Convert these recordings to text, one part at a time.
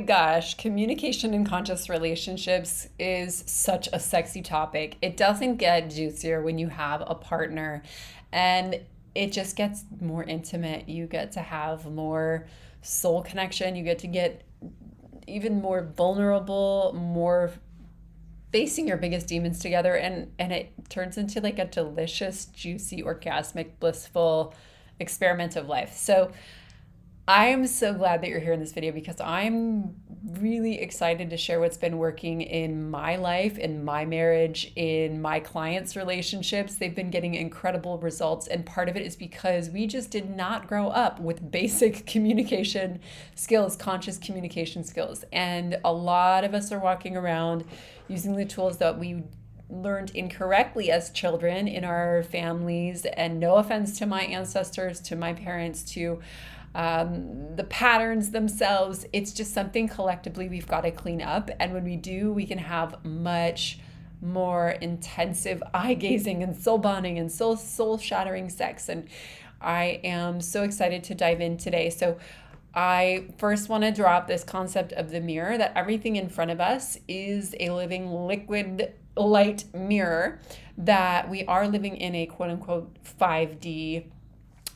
Gosh, communication in conscious relationships is such a sexy topic. It doesn't get juicier when you have a partner, and it just gets more intimate. You get to have more soul connection. You get even more vulnerable, more facing your biggest demons together, and it turns into like a delicious, juicy, orgasmic, blissful experiment of life. So I am so glad that you're here in this video because I'm really excited to share what's been working in my life, in my marriage, in my clients' relationships. They've been getting incredible results, and part of it is because we just did not grow up with basic communication skills, conscious communication skills. And a lot of us are walking around using the tools that we learned incorrectly as children in our families. And no offense to my ancestors, to my parents, to the patterns themselves. It's just something collectively we've got to clean up. And when we do, we can have much more intensive eye gazing and soul bonding and soul shattering sex. And I am so excited to dive in today. So I first want to drop this concept of the mirror, that everything in front of us is a living liquid light mirror, that we are living in a quote unquote 5D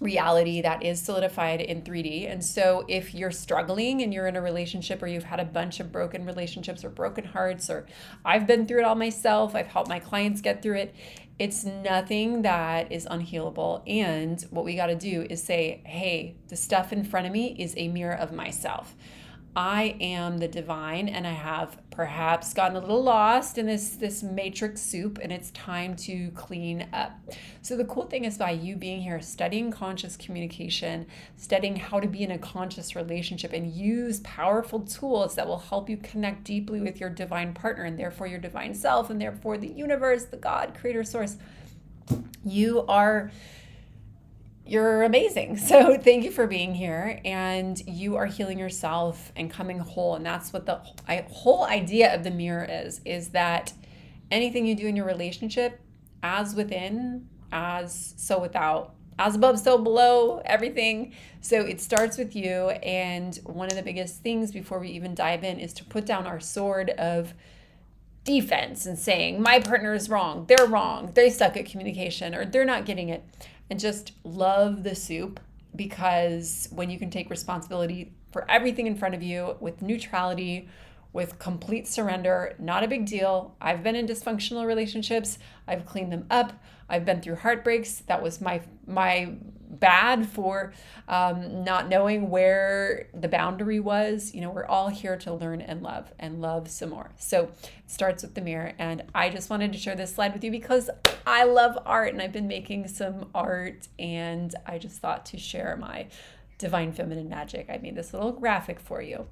reality that is solidified in 3D. And so if you're struggling and you're in a relationship, or you've had a bunch of broken relationships or broken hearts, or I've been through it all myself, I've helped my clients get through it, it's nothing that is unhealable. And what we got to do is say, hey, the stuff in front of me is a mirror of myself. I am the divine, and I have perhaps gotten a little lost in this matrix soup, and it's time to clean up. So the cool thing is, by you being here, studying conscious communication, studying how to be in a conscious relationship and use powerful tools that will help you connect deeply with your divine partner, and therefore your divine self, and therefore the universe, the God, creator, source, you're amazing. So thank you for being here, and you are healing yourself and coming whole. And that's what the whole idea of the mirror is that anything you do in your relationship, as within, as so without, as above, so below, everything. So it starts with you. And one of the biggest things before we even dive in is to put down our sword of defense and saying, my partner is wrong, they suck at communication, or they're not getting it. And just love the soup, because when you can take responsibility for everything in front of you with neutrality, with complete surrender, not a big deal. I've been in dysfunctional relationships. I've cleaned them up. I've been through heartbreaks. That was my bad for not knowing where the boundary was. You know, we're all here to learn and love some more. So it starts with the mirror. And I just wanted to share this slide with you because I love art, and I've been making some art, and I just thought to share my divine feminine magic. I made this little graphic for you.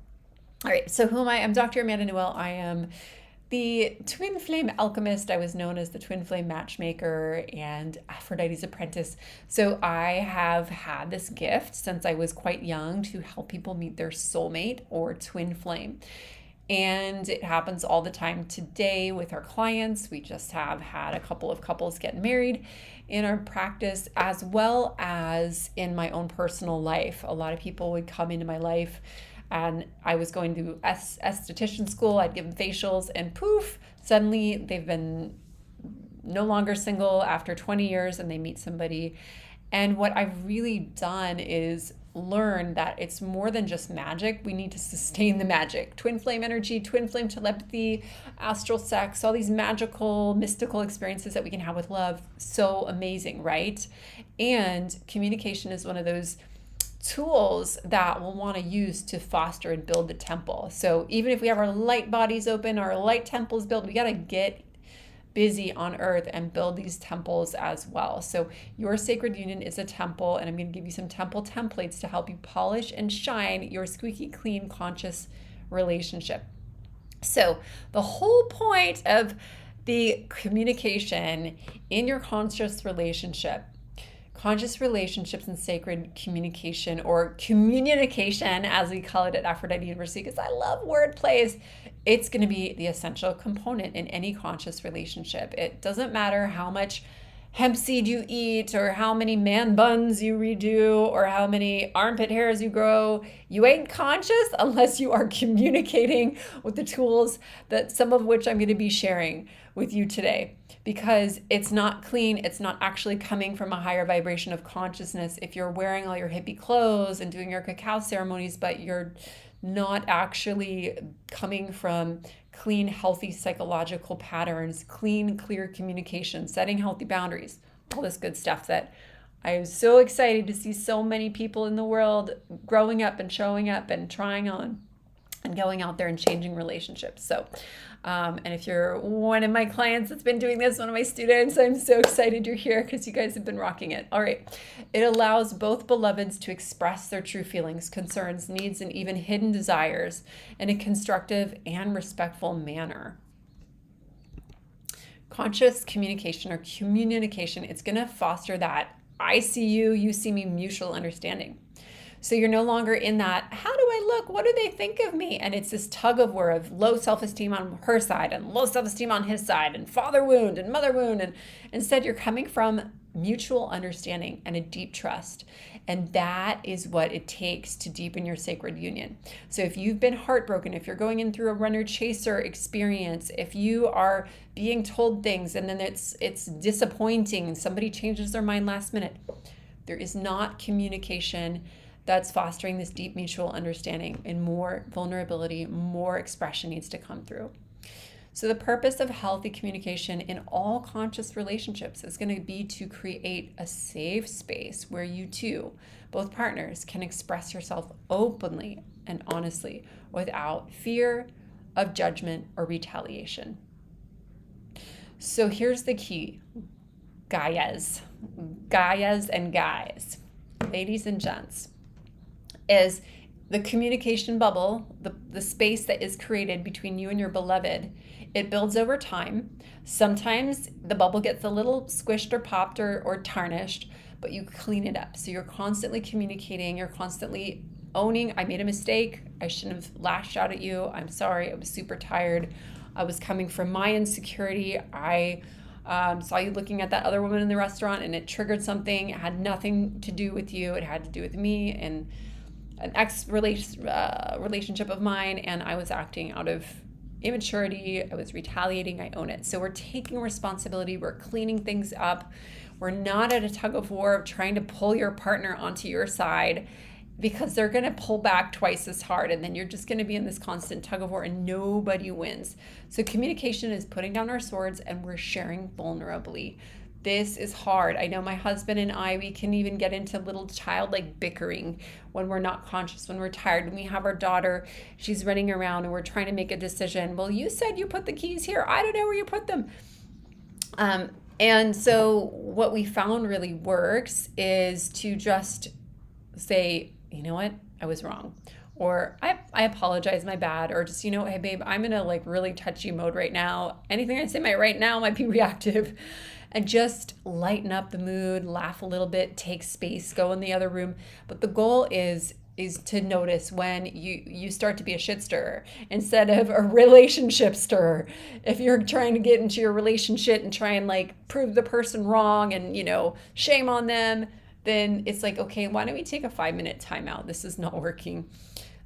All right, so who am I? I'm Dr. Amanda Newell. I am the Twin Flame Alchemist. I was known as the Twin Flame Matchmaker and Aphrodite's Apprentice. So I have had this gift since I was quite young to help people meet their soulmate or twin flame. And it happens all the time today with our clients. We just have had a couple of couples get married in our practice, as well as in my own personal life. A lot of people would come into my life, and I was going to esthetician school. I'd give them facials, and poof, suddenly they've been no longer single after 20 years, and they meet somebody. And what I've really done is learn that it's more than just magic. We need to sustain the magic. Twin flame energy, twin flame telepathy, astral sex, all these magical, mystical experiences that we can have with love. So amazing, right? And communication is one of those tools that we'll want to use to foster and build the temple. So even if we have our light bodies open, our light temples built, we got to get busy on earth and build these temples as well. So your sacred union is a temple, and I'm going to give you some temple templates to help you polish and shine your squeaky clean conscious relationship. So the whole point of the communication in your conscious relationships and sacred communication, or communication as we call it at Aphrodite University, because I love word plays, it's going to be the essential component in any conscious relationship. It doesn't matter how much hemp seed you eat, or how many man buns you redo, or how many armpit hairs you grow. You ain't conscious unless you are communicating with the tools that some of which I'm going to be sharing with you today, because it's not clean. It's not actually coming from a higher vibration of consciousness. If you're wearing all your hippie clothes and doing your cacao ceremonies, but you're not actually coming from clean, healthy psychological patterns, clean, clear communication, setting healthy boundaries, all this good stuff that I was so excited to see so many people in the world growing up and showing up and trying on and going out there and changing relationships. So, and if you're one of my clients that's been doing this, one of my students, I'm so excited you're here because you guys have been rocking it. All right. It allows both beloveds to express their true feelings, concerns, needs, and even hidden desires in a constructive and respectful manner. Conscious communication or communication, it's going to foster that I see you, you see me mutual understanding. So you're no longer in that, how do I look? What do they think of me? And it's this tug of war of low self-esteem on her side and low self-esteem on his side, and father wound and mother wound. And instead you're coming from mutual understanding and a deep trust. And that is what it takes to deepen your sacred union. So if you've been heartbroken, if you're going in through a runner-chaser experience, if you are being told things and then it's disappointing, somebody changes their mind last minute, there is not communication that's fostering this deep mutual understanding, and more vulnerability, more expression needs to come through. So the purpose of healthy communication in all conscious relationships is going to be to create a safe space where you two, both partners, can express yourself openly and honestly without fear of judgment or retaliation. So here's the key, Gaias and guys, ladies and gents, is the communication bubble, the space that is created between you and your beloved. It builds over time. Sometimes the bubble gets a little squished or popped or tarnished, but you clean it up. So you're constantly communicating, you're constantly owning, I made a mistake, I shouldn't have lashed out at you, I'm sorry, I was super tired, I was coming from my insecurity, I saw you looking at that other woman in the restaurant and it triggered something. It had nothing to do with you, it had to do with me and an relationship of mine, and I was acting out of immaturity, I was retaliating, I own it. So we're taking responsibility, we're cleaning things up. We're not at a tug of war of trying to pull your partner onto your side, because they're going to pull back twice as hard, and then you're just going to be in this constant tug of war and nobody wins. So communication is putting down our swords and we're sharing vulnerably. This is hard. I know my husband and I, we can even get into little childlike bickering when we're not conscious, when we're tired, when we have our daughter, she's running around and we're trying to make a decision. Well, you said you put the keys here. I don't know where you put them. And so what we found really works is to just say, you know what, I was wrong. Or I apologize, my bad. Or just, hey babe, I'm in a really touchy mode right now. Anything I say right now might be reactive. And just lighten up the mood, laugh a little bit, take space, go in the other room. But the goal is to notice when you start to be a shit stirrer instead of a relationship stirrer. If you're trying to get into your relationship and try and prove the person wrong and, shame on them, then it's okay, why don't we take a 5-minute timeout? This is not working.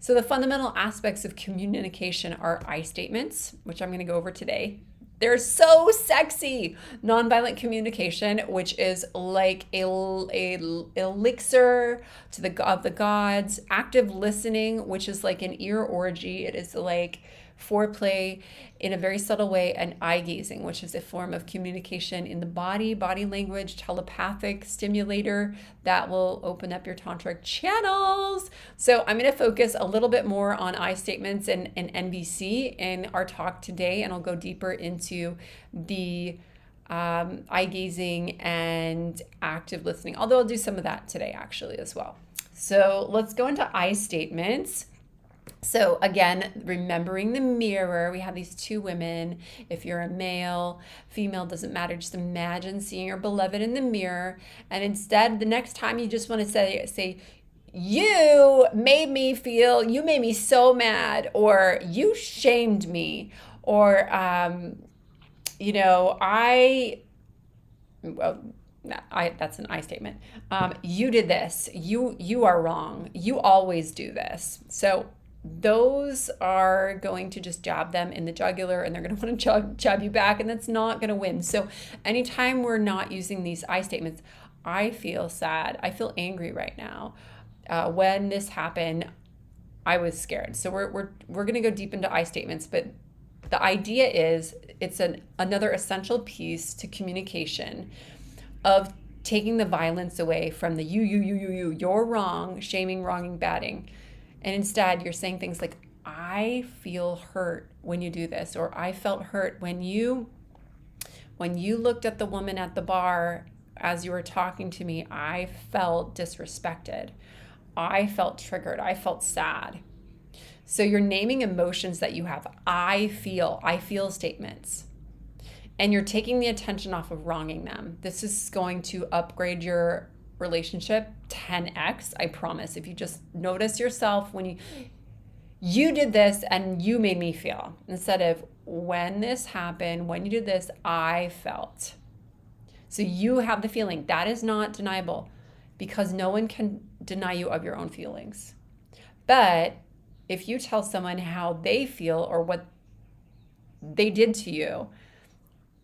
So the fundamental aspects of communication are I statements, which I'm going to go over today. They're so sexy. Nonviolent communication, which is like a elixir of the gods. Active listening, which is like an ear orgy. It is like foreplay in a very subtle way, and eye gazing, which is a form of communication in the body language, telepathic stimulator that will open up your tantric channels. So I'm going to focus a little bit more on I statements and NVC in our talk today, and I'll go deeper into the eye gazing and active listening, although I'll do some of that today actually as well. So let's go into I statements. So again, remembering the mirror, we have these two women. If you're a male, female, doesn't matter. Just imagine seeing your beloved in the mirror. And instead, the next time you just want to say, you made me so mad, or you shamed me, or, That's an I statement. You did this. You are wrong. You always do this. So those are going to just jab them in the jugular, and they're going to want to jab you back, and that's not going to win. So anytime we're not using these I statements, I feel sad. I feel angry right now. When this happened, I was scared. So we're going to go deep into I statements, but the idea is it's another essential piece to communication of taking the violence away from the you're wrong, shaming, wronging, batting. And instead you're saying things like, I feel hurt when you do this, or I felt hurt when you looked at the woman at the bar as you were talking to me. I felt disrespected. I felt triggered. I felt sad. So you're naming emotions that you have. I feel statements. And you're taking the attention off of wronging them. This is going to upgrade your relationship 10x, I promise. If you just notice yourself when you did this and you made me feel, instead of when this happened, when you did this, I felt. So you have the feeling. That is not deniable, because no one can deny you of your own feelings. But if you tell someone how they feel or what they did to you,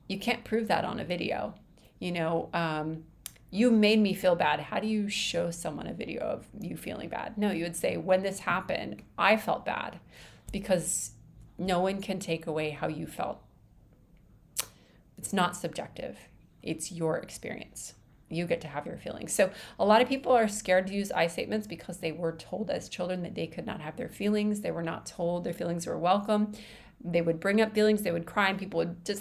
you can't prove that on a video. You made me feel bad. How do you show someone a video of you feeling bad? No, you would say, when this happened, I felt bad, because no one can take away how you felt. It's not subjective. It's your experience. You get to have your feelings. So a lot of people are scared to use I statements because they were told as children that they could not have their feelings. They were not told their feelings were welcome. They would bring up feelings, they would cry, and people would just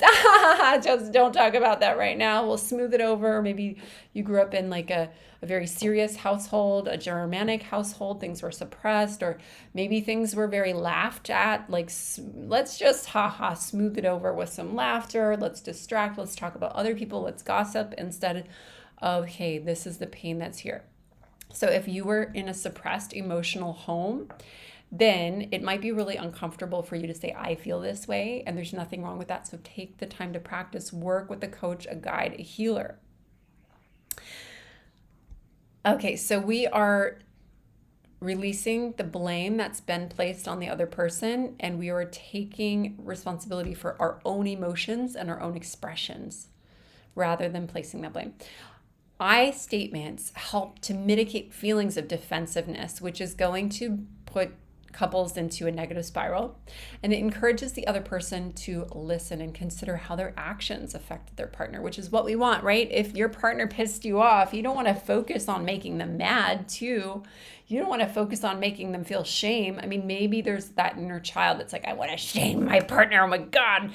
don't talk about that right now. We'll smooth it over. Maybe you grew up in like a very serious household, a Germanic household, things were suppressed, or maybe things were very laughed at. Like, let's just smooth it over with some laughter. Let's distract. Let's talk about other people. Let's gossip instead of, hey, this is the pain that's here. So if you were in a suppressed emotional home, then it might be really uncomfortable for you to say, I feel this way, and there's nothing wrong with that. So take the time to practice, work with a coach, a guide, a healer. Okay, so we are releasing the blame that's been placed on the other person, and we are taking responsibility for our own emotions and our own expressions rather than placing that blame. I statements help to mitigate feelings of defensiveness, which is going to put couples into a negative spiral, and it encourages the other person to listen and consider how their actions affected their partner, which is what we want, right? If your partner pissed you off, you don't want to focus on making them mad too. You don't want to focus on making them feel shame. I mean, maybe there's that inner child that's like, I want to shame my partner, oh my God.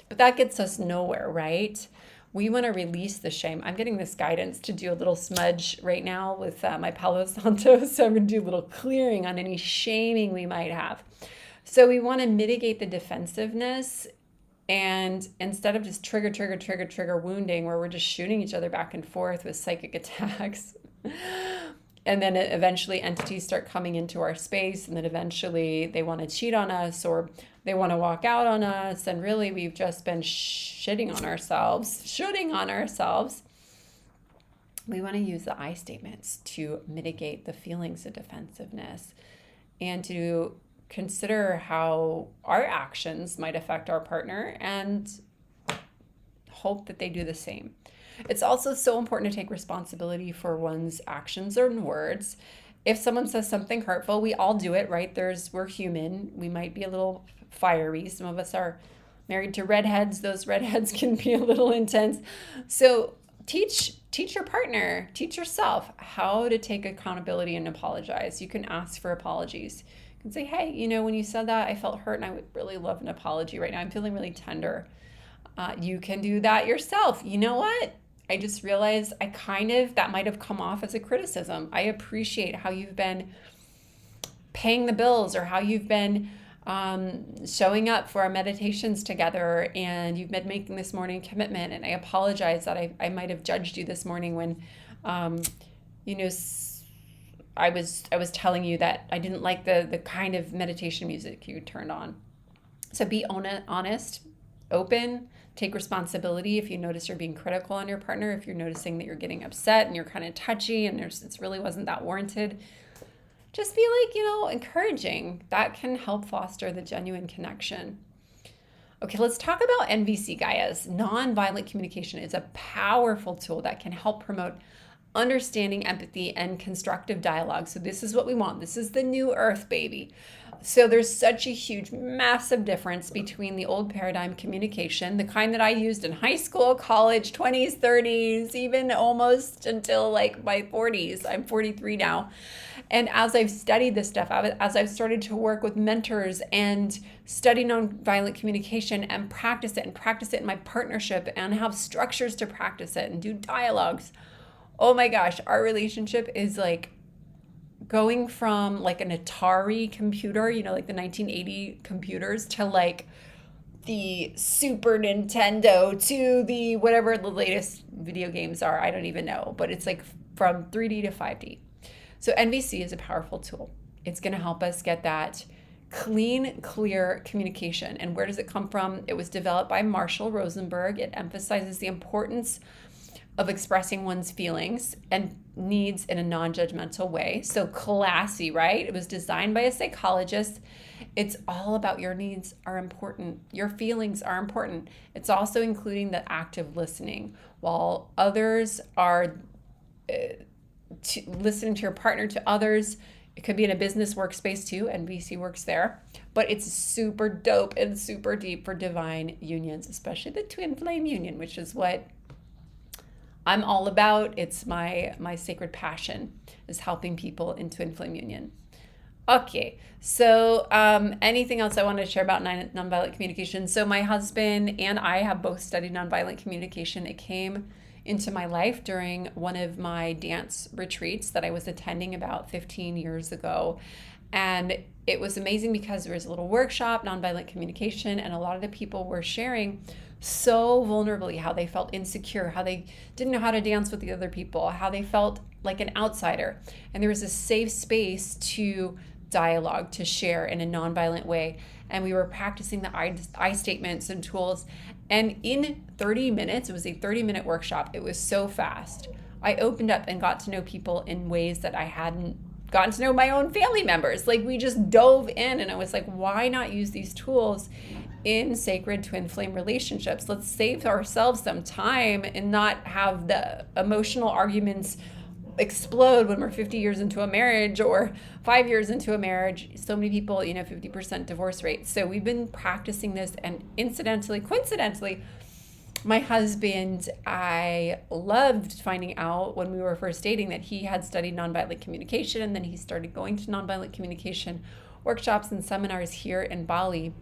But that gets us nowhere, right? We want to release the shame. I'm getting this guidance to do a little smudge right now with my Palo Santo. So I'm going to do a little clearing on any shaming we might have. So we want to mitigate the defensiveness, and instead of just trigger wounding, where we're just shooting each other back and forth with psychic attacks. And then eventually entities start coming into our space, and then eventually they want to cheat on us, or they want to walk out on us. And really we've just been shooting on ourselves. We want to use the I statements to mitigate the feelings of defensiveness and to consider how our actions might affect our partner and hope that they do the same. It's also so important to take responsibility for one's actions and words. If someone says something hurtful, we all do it, right? We're human. We might be a little fiery. Some of us are married to redheads. Those redheads can be a little intense. So teach your partner, teach yourself how to take accountability and apologize. You can ask for apologies. You can say, hey, when you said that, I felt hurt and I would really love an apology right now. I'm feeling really tender. You can do that yourself. You know what? I just realized that might have come off as a criticism. I appreciate how you've been paying the bills, or how you've been showing up for our meditations together, and you've been making this morning commitment. And I apologize that I might have judged you this morning when, I was telling you that I didn't like the kind of meditation music you turned on. So be honest open, take responsibility if you notice you're being critical on your partner, if you're noticing that you're getting upset and you're kind of touchy and it really wasn't that warranted. Just be like, encouraging. That can help foster the genuine connection. Okay, let's talk about NVC, guys. Nonviolent communication is a powerful tool that can help promote understanding, empathy, and constructive dialogue. So this is what we want. This is the new earth, baby. So there's such a huge, massive difference between the old paradigm communication, the kind that I used in high school, college, 20s, 30s, even almost until like my 40s. I'm 43 now. And as I've studied this stuff, as I've started to work with mentors and study nonviolent communication and practice it in my partnership and have structures to practice it and do dialogues, oh my gosh, our relationship is like going from like an Atari computer, like the 1980 computers, to like the Super Nintendo, to the whatever the latest video games are. I don't even know, but it's like from 3D to 5D. So NVC is a powerful tool. It's going to help us get that clean, clear communication. And where does it come from? It was developed by Marshall Rosenberg. It emphasizes the importance of expressing one's feelings and needs in a non-judgmental way. So classy, right? It was designed by a psychologist. It's all about your needs are important. Your feelings are important. It's also including the active listening. While others are listening to your partner, to others, it could be in a business workspace too, and VC works there. But it's super dope and super deep for divine unions, especially the twin flame union, which is what I'm all about. It's my sacred passion, is helping people in twin flame union. Okay, so anything else I wanted to share about nonviolent communication? So my husband and I have both studied nonviolent communication. It came into my life during one of my dance retreats that I was attending about 15 years ago. And it was amazing because there was a little workshop, nonviolent communication, and a lot of the people were sharing so vulnerably how they felt insecure, how they didn't know how to dance with the other people, how they felt like an outsider. And there was a safe space to dialogue, to share in a nonviolent way. And we were practicing the I statements and tools. And in 30 minutes, it was a 30-minute workshop. It was so fast. I opened up and got to know people in ways that I hadn't gotten to know my own family members. Like, we just dove in, and I was like, why not use these tools in sacred twin flame relationships? Let's save ourselves some time and not have the emotional arguments explode when we're 50 years into a marriage or 5 years into a marriage. So many people, 50% divorce rate. So we've been practicing this, and coincidentally, my husband, I loved finding out when we were first dating that he had studied nonviolent communication, and then he started going to nonviolent communication workshops and seminars here in Bali.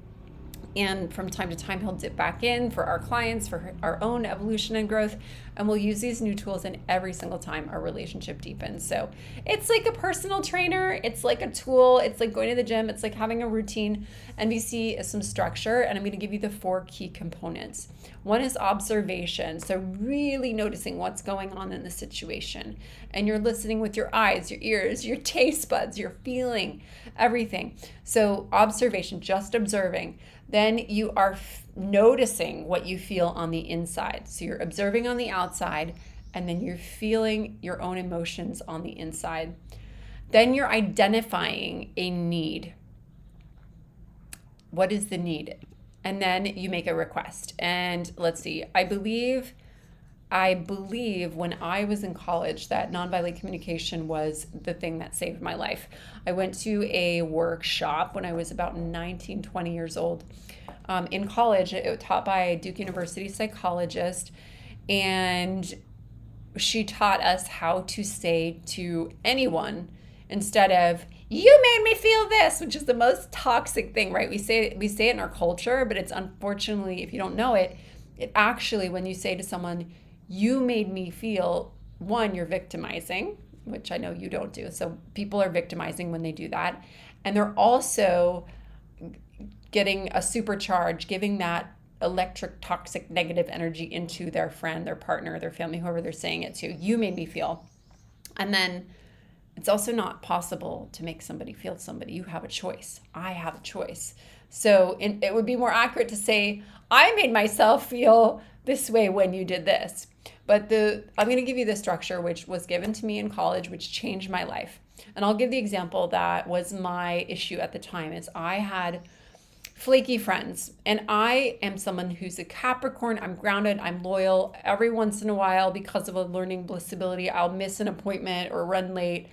And from time to time, he'll dip back in for our clients, for our own evolution and growth. And we'll use these new tools, and every single time our relationship deepens. So it's like a personal trainer. It's like a tool. It's like going to the gym. It's like having a routine. NVC is some structure, and I'm going to give you the 4 key components. One is observation. So really noticing what's going on in the situation. And you're listening with your eyes, your ears, your taste buds, you're feeling everything. So observation, just observing. Then you are noticing what you feel on the inside. So you're observing on the outside, and then you're feeling your own emotions on the inside. Then you're identifying a need. What is the need? And then you make a request. And let's see, I believe when I was in college that nonviolent communication was the thing that saved my life. I went to a workshop when I was about 19, 20 years old in college. It was taught by a Duke University psychologist, and she taught us how to say to anyone, instead of, "You made me feel this," which is the most toxic thing, right? We say it in our culture, but it's unfortunately, if you don't know it, it actually, when you say to someone, "You made me feel," one, you're victimizing, which I know you don't do. So people are victimizing when they do that. And they're also getting a supercharge, giving that electric, toxic, negative energy into their friend, their partner, their family, whoever they're saying it to. "You made me feel." And then it's also not possible to make somebody feel somebody. You have a choice. I have a choice. So it would be more accurate to say, I made myself feel this way when you did this. But I'm going to give you the structure which was given to me in college, which changed my life. And I'll give the example that was my issue at the time is I had flaky friends. And I am someone who's a Capricorn. I'm grounded. I'm loyal. Every once in a while, because of a learning disability, I'll miss an appointment or run late.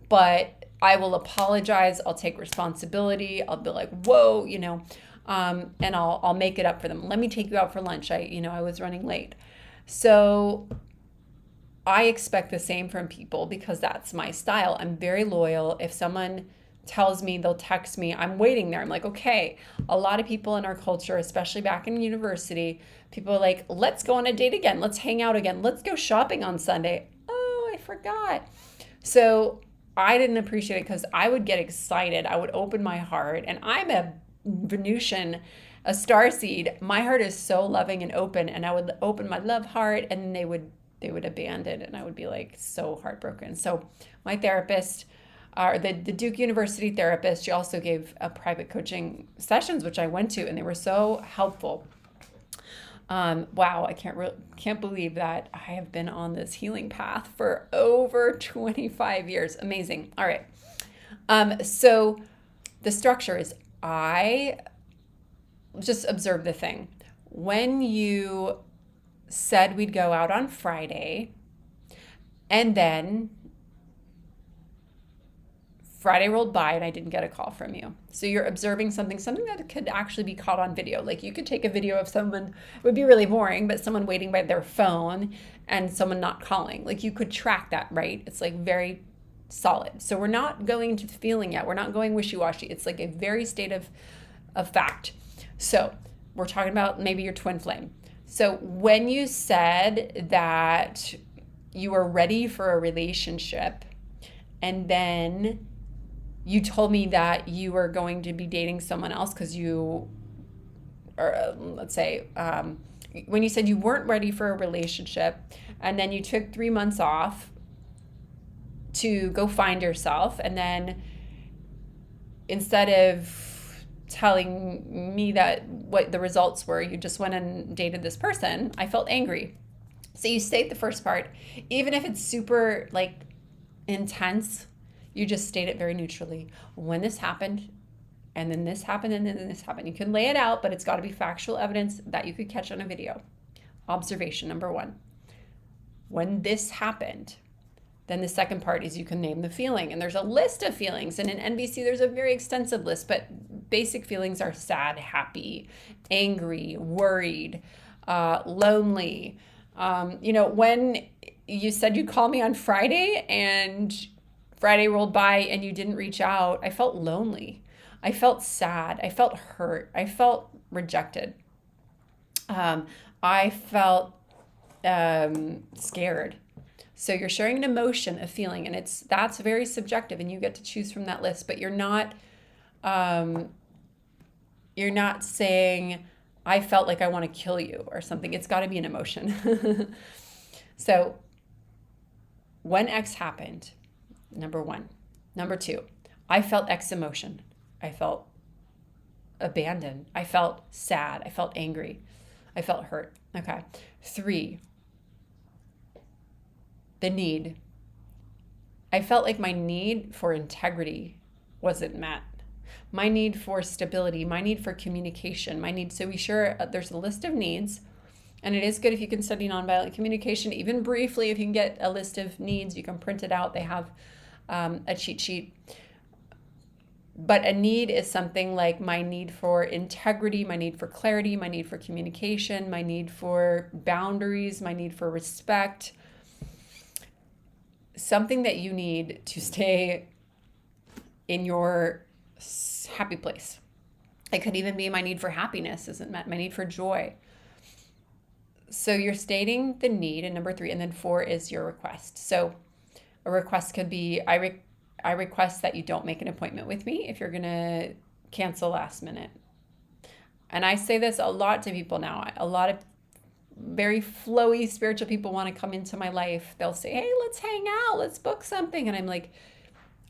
But I will apologize. I'll take responsibility. I'll be like, whoa, and I'll make it up for them. Let me take you out for lunch. I was running late. So I expect the same from people because that's my style. I'm very loyal. If someone tells me, they'll text me, I'm waiting there. I'm like, okay. A lot of people in our culture, especially back in university, people are like, let's go on a date again. Let's hang out again. Let's go shopping on Sunday. Oh, I forgot. So I didn't appreciate it because I would get excited. I would open my heart, and I'm a Venusian, a starseed. My heart is so loving and open, and I would open my love heart, and then they would abandon, and I would be like so heartbroken. So my therapist, the Duke University therapist, she also gave private coaching sessions, which I went to, and they were so helpful. Wow, I can't believe that I have been on this healing path for over 25 years. Amazing. All right. So the structure is I just observe the thing. When you said we'd go out on Friday, and then Friday rolled by and I didn't get a call from you. So you're observing something that could actually be caught on video. Like you could take a video of someone, it would be really boring, but someone waiting by their phone and someone not calling. Like you could track that, right? It's like very solid. So we're not going into the feeling yet. We're not going wishy-washy. It's like a very state of fact. So we're talking about maybe your twin flame. So when you said that you were ready for a relationship, and then you told me that you were going to be dating someone else because you, or let's say, when you said you weren't ready for a relationship, and then you took 3 months off to go find yourself, and then instead of telling me that what the results were, you just went and dated this person, I felt angry. So you state the first part, even if it's super like intense, you just state it very neutrally. When this happened, and then this happened, and then this happened. You can lay it out, but it's got to be factual evidence that you could catch on a video. Observation number 1. When this happened, then the second part is you can name the feeling. And there's a list of feelings. And in NBC, there's a very extensive list, but basic feelings are sad, happy, angry, worried, lonely. When you said you'd call me on Friday and Friday rolled by and you didn't reach out, I felt lonely. I felt sad. I felt hurt. I felt rejected. I felt scared. So you're sharing an emotion, a feeling, and that's very subjective, and you get to choose from that list. But you're not saying I felt like I want to kill you or something. It's got to be an emotion. So when X happened, number 1. Number 2, I felt X emotion. I felt abandoned. I felt sad. I felt angry. I felt hurt. Okay. 3, the need. I felt like my need for integrity wasn't met. My need for stability, my need for communication, so we share, there's a list of needs, and it is good if you can study nonviolent communication, even briefly. If you can get a list of needs, you can print it out. They have a cheat sheet. But a need is something like my need for integrity, my need for clarity, my need for communication, my need for boundaries, my need for respect. Something that you need to stay in your happy place. It could even be my need for happiness isn't met, my need for joy. So you're stating the need in number 3, and then 4 is your request. So a request could be, I request that you don't make an appointment with me if you're going to cancel last minute. And I say this a lot to people now. A lot of very flowy spiritual people want to come into my life. They'll say, hey, let's hang out. Let's book something. And I'm like,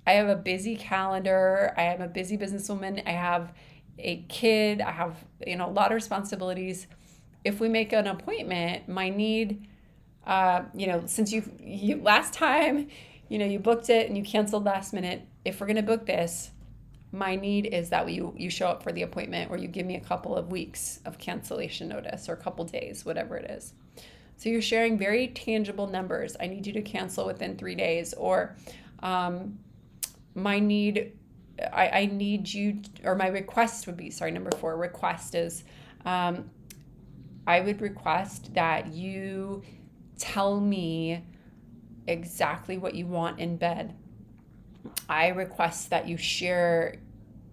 I have a busy calendar. I am a busy businesswoman. I have a kid. I have, a lot of responsibilities. If we make an appointment, my need, since you last time, you booked it and you canceled last minute. If we're going to book this, my need is that you show up for the appointment, or you give me a couple of weeks of cancellation notice, or a couple days, whatever it is. So you're sharing very tangible numbers. I need you to cancel within 3 days, or my need, I need you, or my request would be, number 4, request is, I would request that you tell me exactly what you want in bed. I request that you share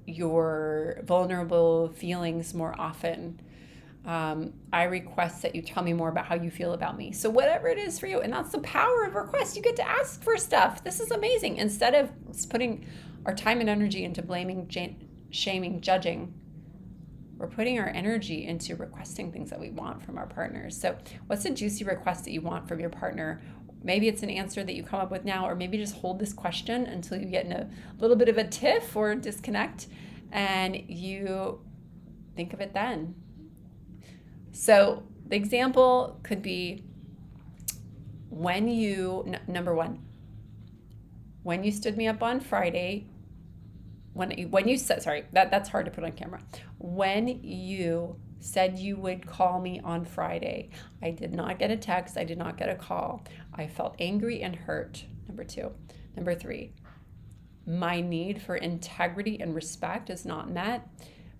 your vulnerable feelings more often. I request that you tell me more about how you feel about me. So whatever it is for you, and that's the power of request. You get to ask for stuff. This is amazing. Instead of putting our time and energy into blaming, shaming, judging, we're putting our energy into requesting things that we want from our partners. So what's a juicy request that you want from your partner? Maybe it's an answer that you come up with now, or maybe just hold this question until you get in a little bit of a tiff or disconnect, and you think of it then. So the example could be number 1, when you stood me up on Friday, when you said, that's hard to put on camera. When you said you would call me on Friday, I did not get a text. I did not get a call. I felt angry and hurt. Number 2. Number 3, my need for integrity and respect is not met.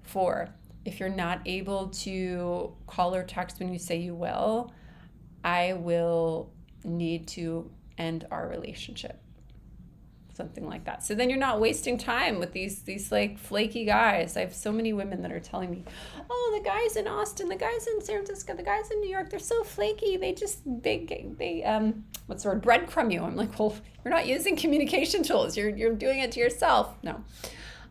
4, if you're not able to call or text when you say you will, I will need to end our relationship. Something like that. So then you're not wasting time with these like flaky guys. I have so many women that are telling me, oh, the guys in Austin, the guys in San Francisco, the guys in New York, they're so flaky. They what's the word? Breadcrumb you. I'm like, well, you're not using communication tools. You're doing it to yourself. No.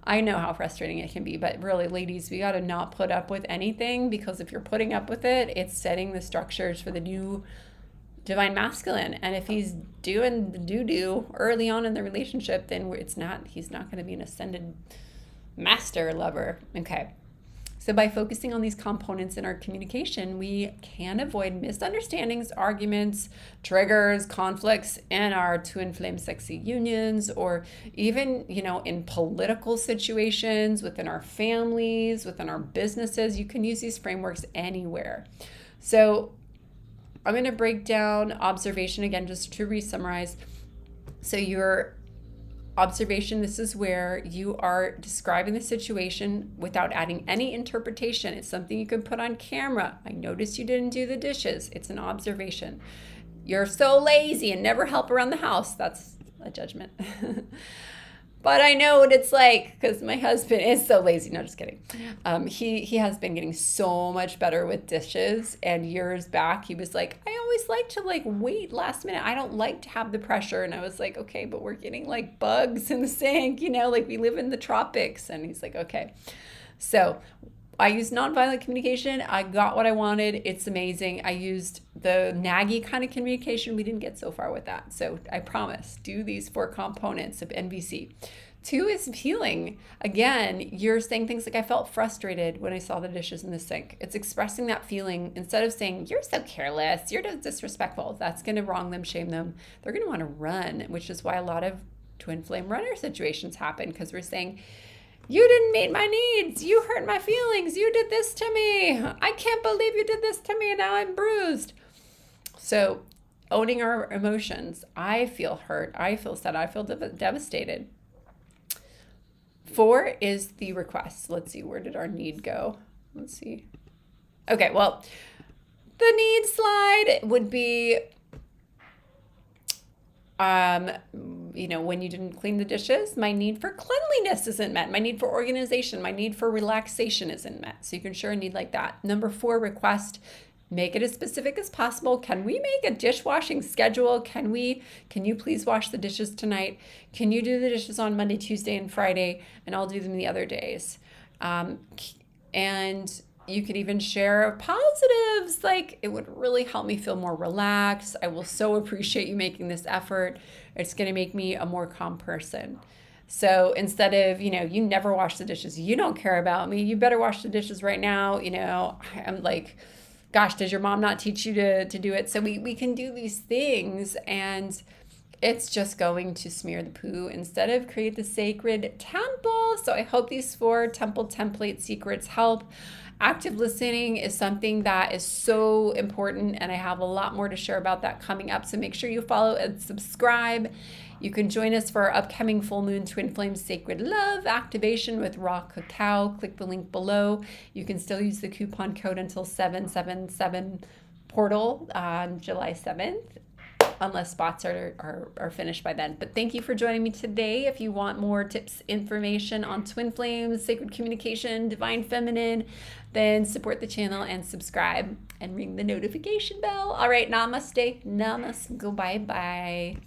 I know how frustrating it can be, but really, ladies, we got to not put up with anything, because if you're putting up with it, it's setting the structures for the new divine masculine. And if he's doing the doo-doo early on in the relationship, then he's not going to be an ascended master lover. Okay. So by focusing on these components in our communication, we can avoid misunderstandings, arguments, triggers, conflicts in our twin flame sexy unions, or even, in political situations, within our families, within our businesses. You can use these frameworks anywhere. So I'm going to break down observation again, just to re-summarize. So your observation, this is where you are describing the situation without adding any interpretation. It's something you can put on camera. I noticed you didn't do the dishes. It's an observation. You're so lazy and never help around the house. That's a judgment. But I know what it's like, because my husband is so lazy. No, just kidding. He has been getting so much better with dishes. And years back, he was like, I always like to wait last minute. I don't like to have the pressure. And I was like, okay, but we're getting bugs in the sink, we live in the tropics. And he's like, okay. So I used nonviolent communication. I got what I wanted. It's amazing. I used the naggy kind of communication. We didn't get so far with that. So I promise, do these 4 components of NVC. 2 is healing. Again, you're saying things like, I felt frustrated when I saw the dishes in the sink. It's expressing that feeling instead of saying, you're so careless, you're disrespectful. That's going to wrong them, shame them. They're going to want to run, which is why a lot of twin flame runner situations happen, because we're saying, you didn't meet my needs. You hurt my feelings. You did this to me. I can't believe you did this to me, and now I'm bruised. So owning our emotions. I feel hurt. I feel sad. I feel devastated. 4 is the request. Let's see, where did our need go? Let's see. Okay, well, the need slide would be, when you didn't clean the dishes, my need for cleanliness isn't met. My need for organization, my need for relaxation isn't met. So you can share a need like that. Number 4, request. Make it as specific as possible. Can we make a dishwashing schedule? Can you please wash the dishes tonight? Can you do the dishes on Monday, Tuesday, and Friday? And I'll do them the other days. And you could even share positives. It would really help me feel more relaxed. I will so appreciate you making this effort. It's going to make me a more calm person. So instead of, you never wash the dishes, you don't care about me, you better wash the dishes right now, I'm like, gosh, does your mom not teach you to do it? So we can do these things, and it's just going to smear the poo instead of create the sacred temple. So I hope these 4 temple template secrets help. Active listening is something that is so important, and I have a lot more to share about that coming up. So make sure you follow and subscribe. You can join us for our upcoming full moon Twin Flame Sacred Love activation with raw cacao. Click the link below. You can still use the coupon code until 777 portal on July 7th. Unless spots are finished by then. But thank you for joining me today. If you want more tips, information on twin flames, sacred communication, divine feminine, then support the channel and subscribe and ring the notification bell. All right, namaste, go bye-bye.